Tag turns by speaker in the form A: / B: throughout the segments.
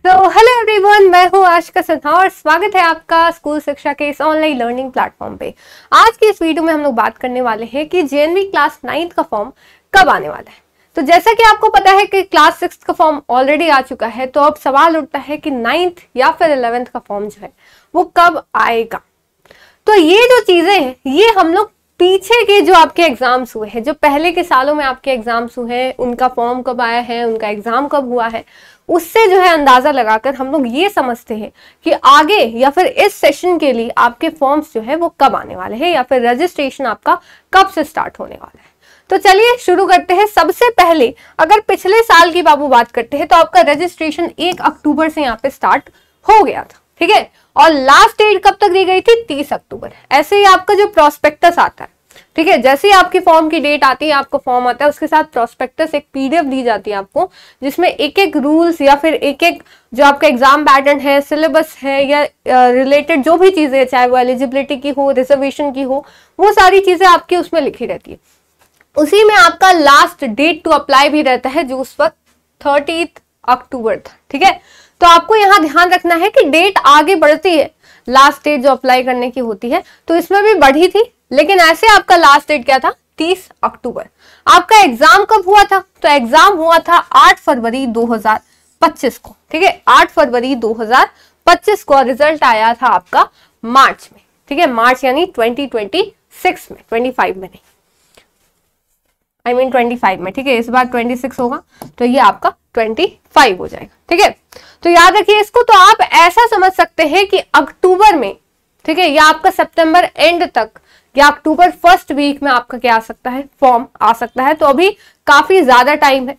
A: तो hello everyone, मैं हूँ आशिका सिन्हा और स्वागत है आपका स्कूल शिक्षा के इस ऑनलाइन लर्निंग प्लेटफॉर्म पे। आज की इस वीडियो में हम लोग बात करने वाले हैं कि जेएनवी क्लास 9 का फॉर्म कब आने वाला है। तो जैसा कि आपको पता है कि क्लास 6 का फॉर्म ऑलरेडी आ चुका है, तो अब सवाल उठता है कि 9th या फिर 11th का फॉर्म जो है वो कब आएगा। तो ये जो चीजें हैं ये हम लोग पीछे के जो आपके एग्जाम्स हुए हैं, जो पहले के सालों में आपके एग्जाम्स हुए हैं, उनका फॉर्म कब आया है, उनका एग्जाम कब हुआ है, उससे जो है अंदाजा लगाकर हम लोग ये समझते हैं कि आगे या फिर इस सेशन के लिए आपके फॉर्म्स जो है वो कब आने वाले हैं या फिर रजिस्ट्रेशन आपका कब से स्टार्ट होने वाला है। तो चलिए शुरू करते हैं। सबसे पहले अगर पिछले साल की बाबू बात करते हैं तो आपका रजिस्ट्रेशन 1 अक्टूबर से यहाँ पे स्टार्ट हो गया था, ठीक है, और लास्ट डेट कब तक दी गई थी? 30 अक्टूबर। ऐसे ही आपका जो प्रोस्पेक्टस आता है, ठीक है, जैसे ही आपकी फॉर्म की डेट आती है, आपको फॉर्म आता है, उसके साथ प्रोस्पेक्टस एक पीडीएफ दी जाती है आपको, जिसमें एक एक रूल्स या फिर एक एक जो आपका एग्जाम पैटर्न है, सिलेबस है या रिलेटेड जो भी चीजें, चाहे वो एलिजिबिलिटी की हो, रिजर्वेशन की हो, वो सारी चीजें आपकी उसमें लिखी रहती है। उसी में आपका लास्ट डेट टू अप्लाई भी रहता है, जो उस वक्त 30 अक्टूबर था, ठीक है। तो आपको यहाँ ध्यान रखना है कि डेट आगे बढ़ती है, लास्ट डेट जो अप्लाई करने की होती है, तो इसमें भी बढ़ी थी, लेकिन ऐसे आपका लास्ट डेट क्या था? 30 अक्टूबर। आपका एग्जाम कब हुआ था? तो एग्जाम हुआ था 8 फरवरी 2025 को, ठीक है, 8 फरवरी 2025 को। रिजल्ट आया था आपका मार्च में, ठीक है, मार्च यानी 2026 में, 25 में नहीं, 25 में, ठीक है, इस बार 26 होगा तो ये आपका 25 हो जाएगा, ठीक है। तो याद रखिए इसको। तो आप ऐसा समझ सकते हैं कि अक्टूबर में, ठीक है, या आपका सितंबर एंड तक या अक्टूबर फर्स्ट वीक में आपका क्या आ सकता है? फॉर्म आ सकता है। तो अभी काफी ज्यादा टाइम है।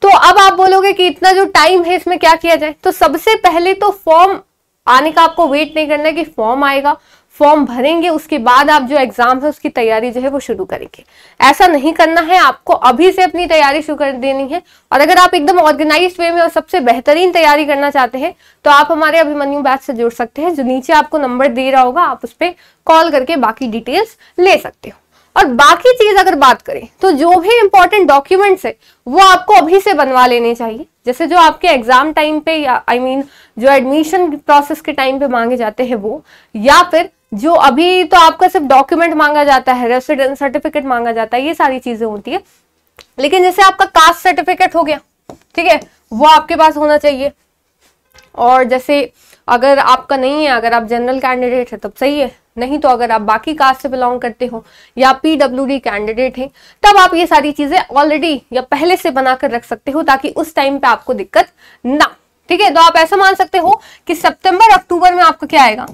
A: तो अब आप बोलोगे कि इतना जो टाइम है इसमें क्या किया जाए? तो सबसे पहले तो फॉर्म आने का आपको वेट नहीं करना है कि फॉर्म आएगा, फॉर्म भरेंगे, उसके बाद आप जो एग्जाम है उसकी तैयारी जो है वो शुरू करेंगे। ऐसा नहीं करना है, आपको अभी से अपनी तैयारी शुरू कर देनी है। और अगर आप एकदम ऑर्गेनाइज्ड वे में और सबसे बेहतरीन तैयारी करना चाहते हैं तो आप हमारे अभिमन्यु बैच से जुड़ सकते हैं, जो नीचे आपको नंबर दे रहा होगा, आप उस पर कॉल करके बाकी डिटेल्स ले सकते हो। और बाकी चीज अगर बात करें तो जो भी इंपॉर्टेंट डॉक्यूमेंट्स है वो आपको अभी से बनवा लेने चाहिए, जैसे जो आपके एग्जाम टाइम पे या जो एडमिशन प्रोसेस के टाइम पे मांगे जाते हैं वो, या फिर जो अभी तो आपका सिर्फ डॉक्यूमेंट मांगा जाता है, रेसिडेंस सर्टिफिकेट मांगा जाता है, ये सारी चीजें होती है। लेकिन जैसे आपका कास्ट सर्टिफिकेट हो गया, ठीक है, वो आपके पास होना चाहिए। और जैसे अगर आपका नहीं है, अगर आप जनरल कैंडिडेट है तब सही है, नहीं तो अगर आप बाकी कास्ट से बिलोंग करते हो या पीडब्ल्यूडी कैंडिडेट है तब आप ये सारी चीजें ऑलरेडी या पहले से बनाकर रख सकते हो, ताकि उस टाइम पे आपको दिक्कत ना, ठीक है। तो आप ऐसा मान सकते हो कि सितंबर अक्टूबर में आपका क्या आएगा?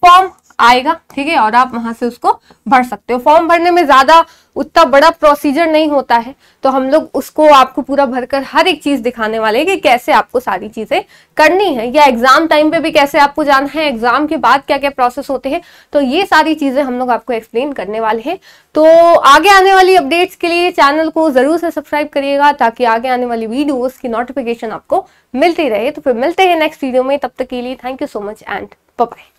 A: फॉर्म आएगा, ठीक है, और आप वहां से उसको भर सकते हो। फॉर्म भरने में ज्यादा उतना बड़ा प्रोसीजर नहीं होता है, तो हम लोग उसको आपको पूरा भरकर हर एक चीज दिखाने वाले हैं कि कैसे आपको सारी चीजें करनी है, या एग्जाम टाइम पे भी कैसे आपको जाना है, एग्जाम के बाद क्या क्या प्रोसेस होते हैं, तो ये सारी चीजें हम लोग आपको एक्सप्लेन करने वाले हैं। तो आगे आने वाली अपडेट्स के लिए चैनल को जरूर से सब्सक्राइब करिएगा, ताकि आगे आने वाली वीडियोस की नोटिफिकेशन आपको मिलती रहे। तो फिर मिलते हैं नेक्स्ट वीडियो में, तब तक के लिए thank you so much and bye bye.